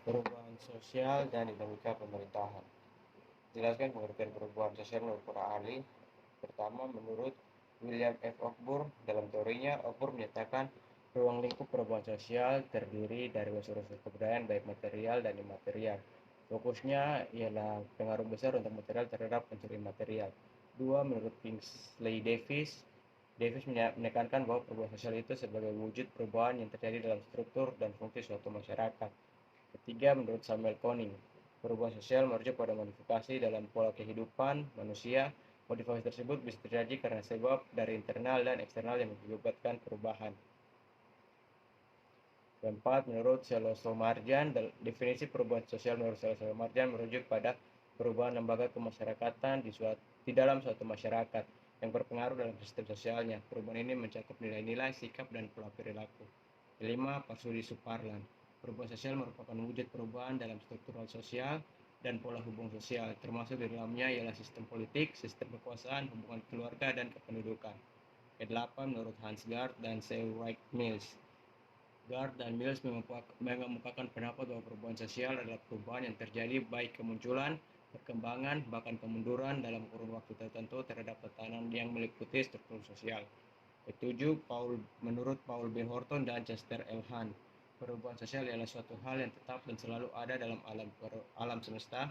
Perubahan sosial dan dinamika pemerintahan. Jelaskan pengertian perubahan sosial menurut para ahli. Pertama, menurut William F. Ockburn, dalam teorinya, Ockburn menyatakan ruang lingkup perubahan sosial terdiri dari unsur-unsur kebudayaan baik material dan imaterial. Fokusnya ialah pengaruh besar untuk material terhadap unsur imaterial. Dua, menurut Kingsley Davis, Davis menekankan bahwa perubahan sosial itu sebagai wujud perubahan yang terjadi dalam struktur dan fungsi suatu masyarakat. Ketiga, menurut Samuel Koning, perubahan sosial merujuk pada modifikasi dalam pola kehidupan manusia. Modifikasi tersebut bisa terjadi karena sebab dari internal dan eksternal yang mengakibatkan perubahan. Keempat, menurut Selosho Marjan, definisi perubahan sosial menurut Selosho Marjan merujuk pada perubahan lembaga kemasyarakatan di dalam suatu masyarakat yang berpengaruh dalam sistem sosialnya. Perubahan ini mencakup nilai-nilai, sikap, dan pola perilaku. Kelima, Parsudi Suparlan. Perubahan sosial merupakan wujud perubahan dalam struktural sosial dan pola hubungan sosial, termasuk di dalamnya ialah sistem politik, sistem kekuasaan, hubungan keluarga, dan kependudukan. Kedelapan, menurut Hans Gard dan Sewright Mills. Gard dan Mills mengemukakan pendapat bahwa perubahan sosial adalah perubahan yang terjadi baik kemunculan, perkembangan, bahkan kemunduran dalam kurun waktu tertentu terhadap tatanan yang meliputi struktur sosial. Ketujuh, menurut Paul B. Horton dan Chester L. Hunt, perubahan sosial adalah suatu hal yang tetap dan selalu ada dalam alam semesta.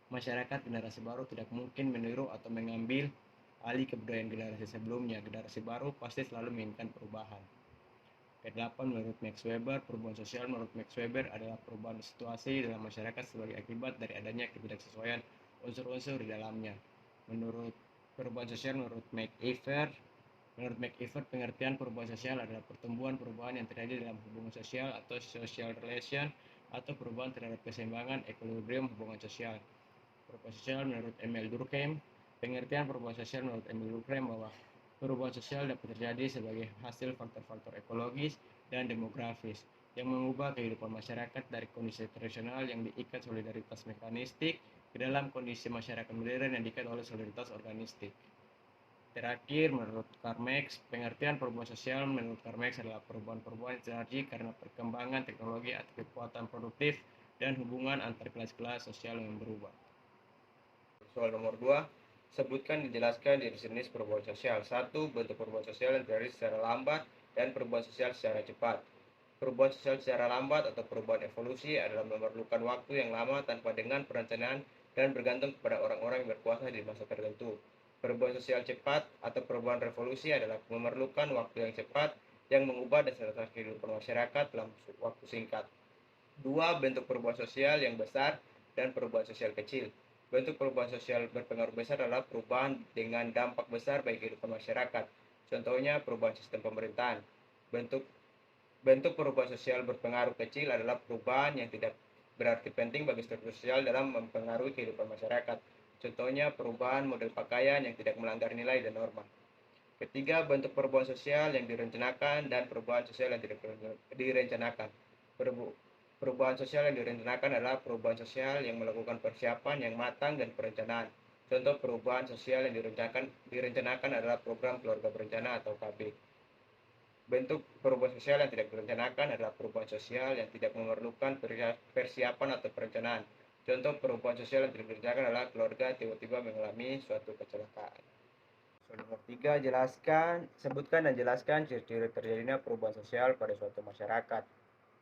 Masyarakat generasi baru tidak mungkin meniru atau mengambil alih kebudayaan generasi sebelumnya. Generasi baru pasti selalu menginginkan perubahan. Kedelapan, menurut Max Weber, perubahan sosial menurut Max Weber adalah perubahan situasi dalam masyarakat sebagai akibat dari adanya ketidaksesuaian unsur-unsur di dalamnya. Menurut perubahan sosial menurut McIver, pengertian perubahan sosial adalah pertumbuhan perubahan yang terjadi dalam hubungan sosial atau social relation atau perubahan terhadap keseimbangan equilibrium hubungan sosial. Perubahan sosial menurut Emil Durkheim, pengertian perubahan sosial menurut Emil Durkheim bahwa perubahan sosial dapat terjadi sebagai hasil faktor-faktor ekologis dan demografis yang mengubah kehidupan masyarakat dari kondisi tradisional yang diikat solidaritas mekanistik ke dalam kondisi masyarakat modern yang diikat oleh solidaritas organistik. Terakhir, menurut Karl Marx, pengertian perubahan sosial menurut Karl Marx adalah perubahan-perubahan yang terjadi karena perkembangan teknologi atau kekuatan produktif dan hubungan antar kelas-kelas sosial yang berubah. Soal nomor 2, sebutkan dan jelaskan jenis perubahan sosial. 1. Bentuk perubahan sosial yang terjadi secara lambat dan perubahan sosial secara cepat. Perubahan sosial secara lambat atau perubahan evolusi adalah memerlukan waktu yang lama tanpa dengan perencanaan dan bergantung kepada orang-orang yang berkuasa di masa tertentu. Perubahan sosial cepat atau perubahan revolusi adalah memerlukan waktu yang cepat yang mengubah dasar-dasar kehidupan masyarakat dalam waktu singkat. 2. Bentuk perubahan sosial yang besar dan perubahan sosial kecil. Bentuk perubahan sosial berpengaruh besar adalah perubahan dengan dampak besar bagi kehidupan masyarakat. Contohnya perubahan sistem pemerintahan. Bentuk bentuk perubahan sosial berpengaruh kecil adalah perubahan yang tidak berarti penting bagi struktur sosial dalam mempengaruhi kehidupan masyarakat. Contohnya perubahan model pakaian yang tidak melanggar nilai dan norma. Ketiga, bentuk perubahan sosial yang direncanakan dan perubahan sosial yang tidak direncanakan. Perubahan sosial yang direncanakan adalah perubahan sosial yang melakukan persiapan yang matang dan perencanaan. Contoh perubahan sosial yang direncanakan adalah program keluarga berencana atau KB. Bentuk perubahan sosial yang tidak direncanakan adalah perubahan sosial yang tidak memerlukan persiapan atau perencanaan. Contoh perubahan sosial yang tidak direncanakan adalah keluarga tiba-tiba mengalami suatu kecelakaan. Nomor 3, sebutkan dan jelaskan ciri-ciri terjadinya perubahan sosial pada suatu masyarakat.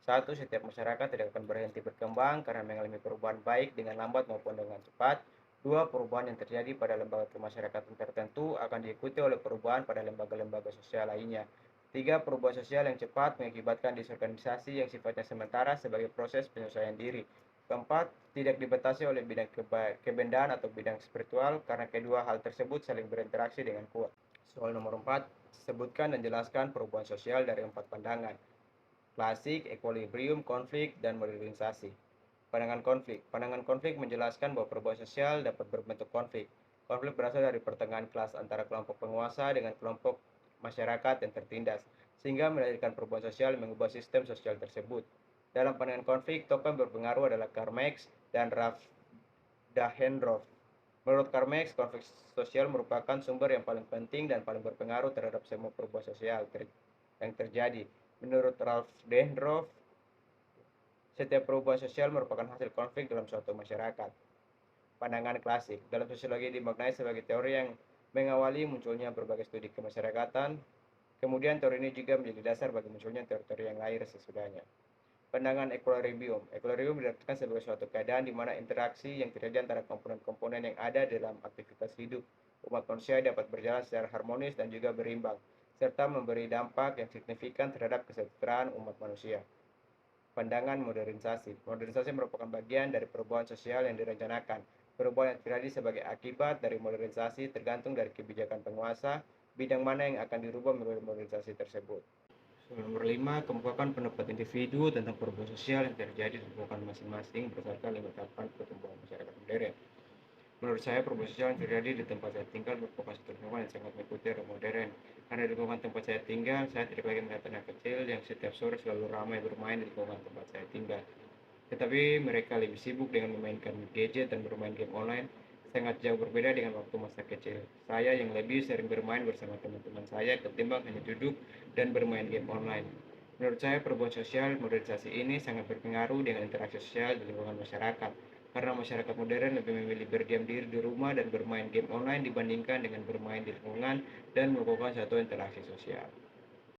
1. Setiap masyarakat tidak akan berhenti berkembang karena mengalami perubahan baik dengan lambat maupun dengan cepat. 2. Perubahan yang terjadi pada lembaga kemasyarakatan tertentu akan diikuti oleh perubahan pada lembaga-lembaga sosial lainnya. 3. Perubahan sosial yang cepat mengakibatkan disorganisasi yang sifatnya sementara sebagai proses penyesuaian diri. Keempat, tidak dibatasi oleh bidang kebendaan atau bidang spiritual karena kedua hal tersebut saling berinteraksi dengan kuat. Soal nomor 4, sebutkan dan jelaskan perubahan sosial dari 4 pandangan. Klasik, equilibrium, konflik, dan modernisasi. Pandangan konflik menjelaskan bahwa perubahan sosial dapat berbentuk konflik. Konflik berasal dari pertengahan kelas antara kelompok penguasa dengan kelompok masyarakat yang tertindas, sehingga melahirkan perubahan sosial yang mengubah sistem sosial tersebut. Dalam pandangan konflik, tokoh yang berpengaruh adalah Karl Marx dan Ralph Dahrendorf. Menurut Karl Marx, konflik sosial merupakan sumber yang paling penting dan paling berpengaruh terhadap semua perubahan sosial yang terjadi. Menurut Ralph Dahrendorf, Setiap perubahan sosial merupakan hasil konflik dalam suatu masyarakat. Pandangan klasik dalam sosiologi dimaknai sebagai teori yang mengawali munculnya berbagai studi kemasyarakatan. Kemudian teori ini juga menjadi dasar bagi munculnya teori-teori yang lain sesudahnya. Pandangan equilibrium. Equilibrium diartikan sebagai suatu keadaan di mana interaksi yang terjadi antara komponen-komponen yang ada dalam aktivitas hidup umat manusia dapat berjalan secara harmonis dan juga berimbang, serta memberi dampak yang signifikan terhadap kesejahteraan umat manusia. Pandangan modernisasi. Modernisasi merupakan bagian dari perubahan sosial yang direncanakan. Perubahan yang terjadi sebagai akibat dari modernisasi tergantung dari kebijakan penguasa, bidang mana yang akan dirubah melalui modernisasi tersebut. Nomor 5, kemukakan pendapat individu tentang perubahan sosial yang terjadi di lingkungan masing-masing berdasarkan menetapkan pertumbuhan masyarakat modern. Menurut saya, perubahan sosial yang terjadi di tempat saya tinggal merupakan satu lingkungan yang sangat mengikuti era modern. Karena di lingkungan tempat saya tinggal, saya tidak lagi melihat anak kecil yang setiap sore selalu ramai bermain di lingkungan tempat saya tinggal. Tetapi mereka lebih sibuk dengan memainkan gadget dan bermain game online, sangat jauh berbeda dengan waktu masa kecil. Saya yang lebih sering bermain bersama teman-teman saya ketimbang hanya duduk dan bermain game online. Menurut saya, perubahan sosial modernisasi ini sangat berpengaruh dengan interaksi sosial di lingkungan masyarakat. Karena masyarakat modern lebih memilih berdiam diri di rumah dan bermain game online dibandingkan dengan bermain di lingkungan dan melakukan satu interaksi sosial.